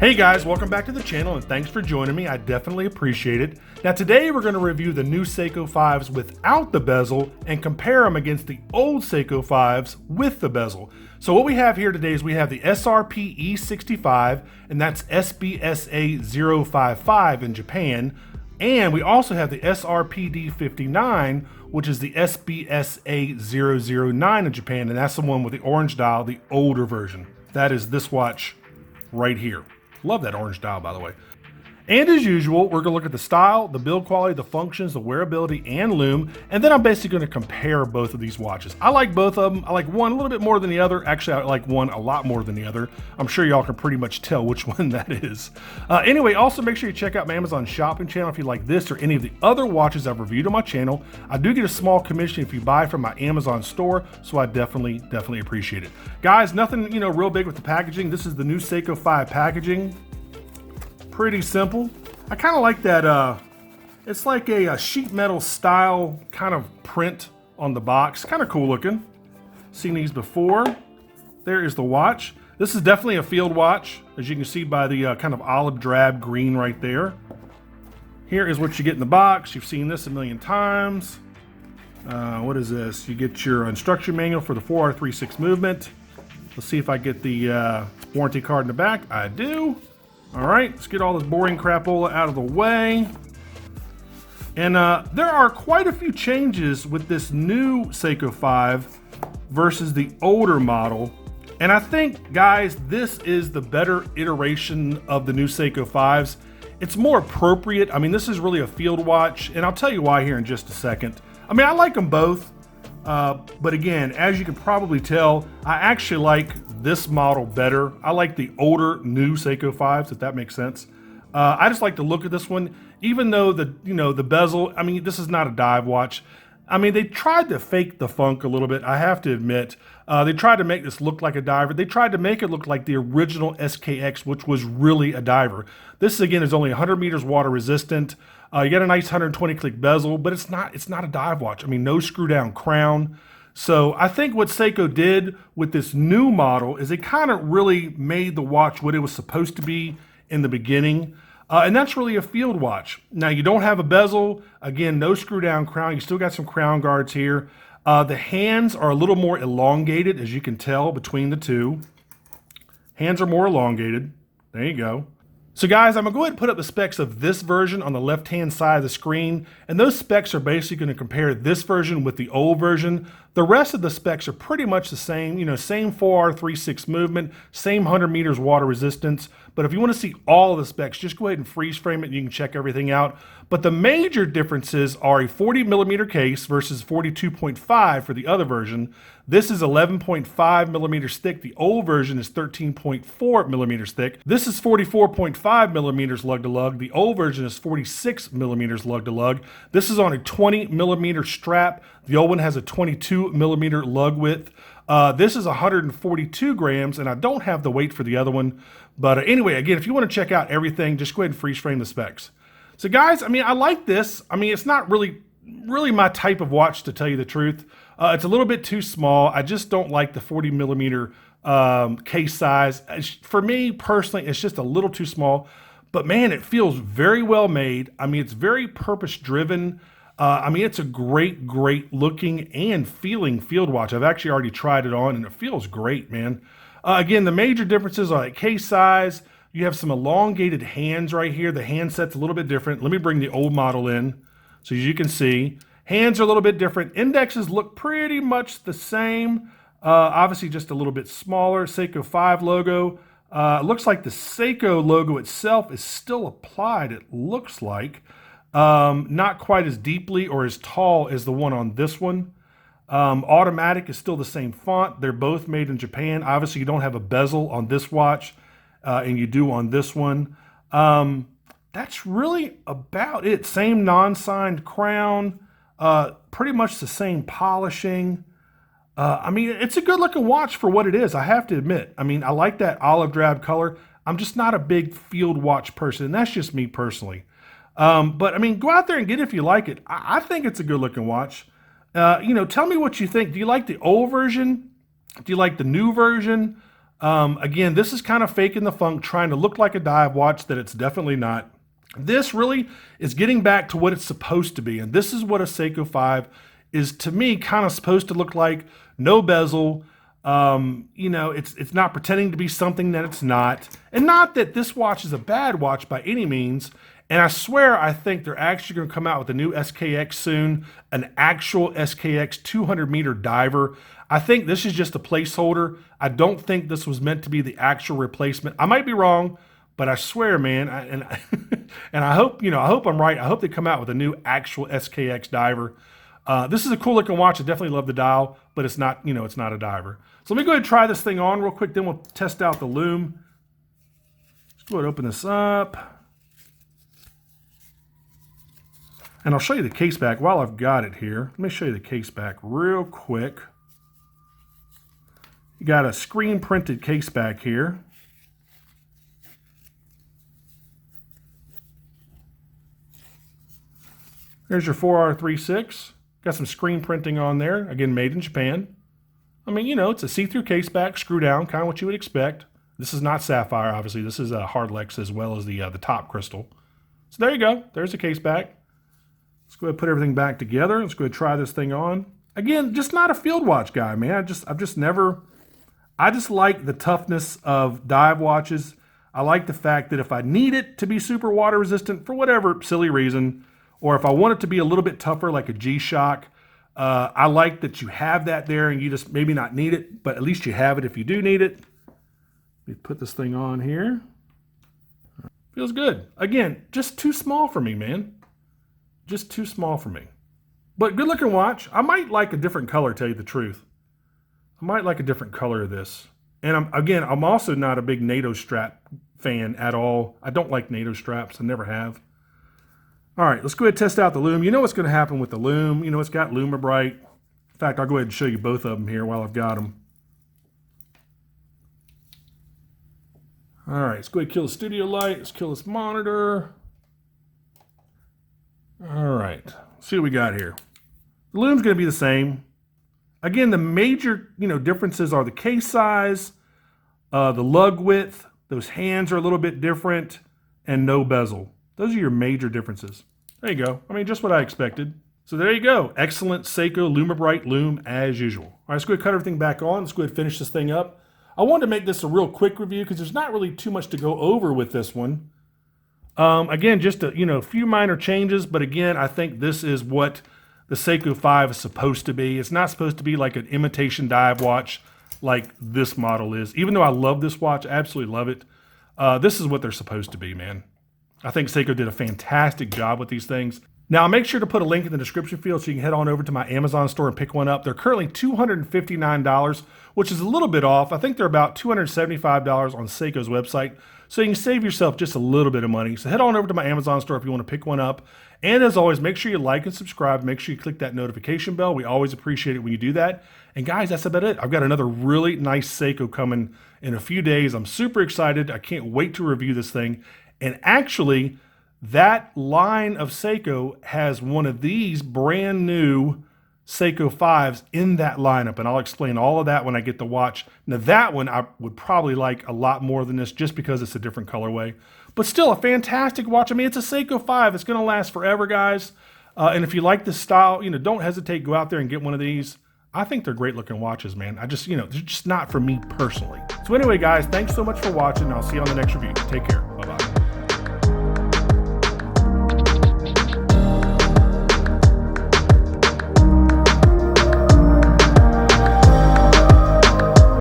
Hey guys, welcome back to the channel and thanks for joining me. I definitely appreciate it. Now today we're going to review the new Seiko 5s without the bezel and compare them against the old Seiko 5s with the bezel. So what we have here today is we have the SRPE65 and that's SBSA055 in Japan. And we also have the SRPD59, which is the SBSA009 in Japan, and that's the one with the orange dial, the older version. That is this watch right here. Love that orange dial, by the way. And as usual, we're gonna look at the style, the build quality, the functions, the wearability, and Lume, and then I'm basically gonna compare both of these watches. I like both of them. I like one a little bit more than the other. Actually, I like one a lot more than the other. I'm sure y'all can pretty much tell which one that is. Anyway, also make sure you check out my Amazon shopping channel if you like this or any of the other watches I've reviewed on my channel. I do get a small commission if you buy from my Amazon store, so I definitely appreciate it. Guys, nothing, real big with the packaging. This is the new Seiko 5 packaging. Pretty simple. I kind of like that, it's like a sheet metal style kind of print on the box. Kind of cool looking. Seen these before. There is the watch. This is definitely a field watch, as you can see by the kind of olive drab green right there. Here is what you get in the box. You've seen this a million times. What is this? You get your instruction manual for the 4R36 movement. Let's see if I get the warranty card in the back. I do. All right, let's get all this boring crapola out of the way. And there are quite a few changes with this new Seiko 5 versus the older model. And I think, guys, this is the better iteration of the new Seiko 5s. It's more appropriate. I mean, this is really a field watch, and I'll tell you why here in just a second. I mean, I like them both. But again, as you can probably tell, I actually like this model better. I like the older new Seiko 5s, if that makes sense. I just like to look at this one, even though the bezel, I mean, this is not a dive watch. I mean, they tried to fake the funk a little bit, I have to admit. They tried to make this look like a diver. They tried to make it look like the original SKX, which was really a diver. This, again, is only 100 meters water resistant. You got a nice 120 click bezel, but it's not a dive watch. I mean, no screw down crown. So I think what Seiko did with this new model is it kind of really made the watch what it was supposed to be in the beginning. And that's really a field watch. Now you don't have a bezel, again, no screw down crown. You still got some crown guards here. The hands are a little more elongated, as you can tell between the two. Hands are more elongated. There you go. So guys, I'm gonna go ahead and put up the specs of this version on the left-hand side of the screen, and those specs are basically gonna compare this version with the old version. The rest of the specs are pretty much the same, same 4R36 movement, same 100 meters water resistance, but if you wanna see all of the specs, just go ahead and freeze frame it and you can check everything out. But the major differences are a 40 millimeter case versus 42.5 for the other version. This is 11.5 millimeters thick. The old version is 13.4 millimeters thick. This is 44.5 millimeters lug to lug. The old version is 46 millimeters lug to lug. This is on a 20 millimeter strap. The old one has a 22 millimeter lug width. This is 142 grams, and I don't have the weight for the other one. But anyway, again, if you want to check out everything, just go ahead and freeze frame the specs. So guys, I mean, I like this. I mean, it's not really my type of watch, to tell you the truth. It's a little bit too small. I just don't like the 40 millimeter case size. For me personally, it's just a little too small, but man, it feels very well made. I mean, it's very purpose driven. I mean, it's a great looking and feeling field watch. I've actually already tried it on and it feels great, man. Again, the major differences are like case size. You have some elongated hands right here. The handset's a little bit different. Let me bring the old model in. So as you can see, hands are a little bit different. Indexes look pretty much the same. Obviously just a little bit smaller. Seiko 5 logo. It looks like the Seiko logo itself is still applied, it looks like. Not quite as deeply or as tall as the one on this one. Automatic is still the same font. They're both made in Japan. Obviously you don't have a bezel on this watch. And you do on this one. That's really about it. Same non-signed crown, pretty much the same polishing. I mean, it's a good looking watch for what it is, I have to admit. I mean, I like that olive drab color. I'm just not a big field watch person, and that's just me personally. But I mean, go out there and get it if you like it. I think it's a good looking watch. Tell me what you think. Do you like the old version? Do you like the new version? Again, this is kind of faking the funk, trying to look like a dive watch that it's definitely not. This really is getting back to what it's supposed to be. And this is what a Seiko 5 is, to me, kind of supposed to look like. No bezel. You know, it's not pretending to be something that it's not. And not that this watch is a bad watch by any means. And I swear, I think they're actually going to come out with a new SKX soon, an actual SKX 200 meter diver. I think this is just a placeholder. I don't think this was meant to be the actual replacement. I might be wrong, but I swear, man, and I hope, I hope I'm right. I hope they come out with a new actual SKX diver. This is a cool looking watch. I definitely love the dial, but it's not, it's not a diver. So let me go ahead and try this thing on real quick. Then we'll test out the Lume. Let's go ahead and open this up. And I'll show you the case back while I've got it here. Let me show you the case back real quick. You got a screen printed case back here. There's your 4R36. Got some screen printing on there. Again, made in Japan. I mean, it's a see-through case back, screw down, kind of what you would expect. This is not sapphire, obviously. This is a Hardlex as well as the top crystal. So there you go. There's the case back. Let's go ahead and put everything back together. Let's go ahead and try this thing on. Again, just not a field watch guy, man. I just like the toughness of dive watches. I like the fact that if I need it to be super water resistant for whatever silly reason, or if I want it to be a little bit tougher like a G-Shock, I like that you have that there and you just maybe not need it, but at least you have it if you do need it. Let me put this thing on here. Feels good. Again, just too small for me, man. Just too small for me. But good looking watch. I might like a different color, tell you the truth. I might like a different color of this. And I'm also not a big NATO strap fan at all. I don't like NATO straps. I never have. All right, let's go ahead and test out the Lume. You know what's going to happen with the Lume. It's got Lume Bright. In fact, I'll go ahead and show you both of them here while I've got them. All right, let's go ahead and kill the studio light. Let's kill this monitor. All right, let's see what we got here. The Lume's going to be the same. Again, the major differences are the case size, the lug width, those hands are a little bit different, and no bezel. Those are your major differences. There you go. I mean, just what I expected. So there you go. Excellent Seiko Lume Bright Lume as usual. All right, let's go ahead and cut everything back on. Let's go ahead and finish this thing up. I wanted to make this a real quick review because there's not really too much to go over with this one. Again, just a few minor changes, but again, I think this is what the Seiko 5 is supposed to be. It's not supposed to be like an imitation dive watch like this model is. Even though I love this watch, absolutely love it. This is what they're supposed to be, man. I think Seiko did a fantastic job with these things. Now, I'll make sure to put a link in the description field so you can head on over to my Amazon store and pick one up. They're currently $259, which is a little bit off. I think they're about $275 on Seiko's website. So you can save yourself just a little bit of money. So head on over to my Amazon store if you want to pick one up. And as always, make sure you like and subscribe. Make sure you click that notification bell. We always appreciate it when you do that. And guys, that's about it. I've got another really nice Seiko coming in a few days. I'm super excited. I can't wait to review this thing. And actually, that line of Seiko has one of these brand new Seiko 5s in that lineup. And I'll explain all of that when I get the watch. Now that one I would probably like a lot more than this just because it's a different colorway. But still a fantastic watch. I mean, it's a Seiko 5. It's going to last forever, guys. And if you like this style, don't hesitate. Go out there and get one of these. I think they're great looking watches, man. They're just not for me personally. So anyway, guys, thanks so much for watching. I'll see you on the next review. Take care. Bye-bye.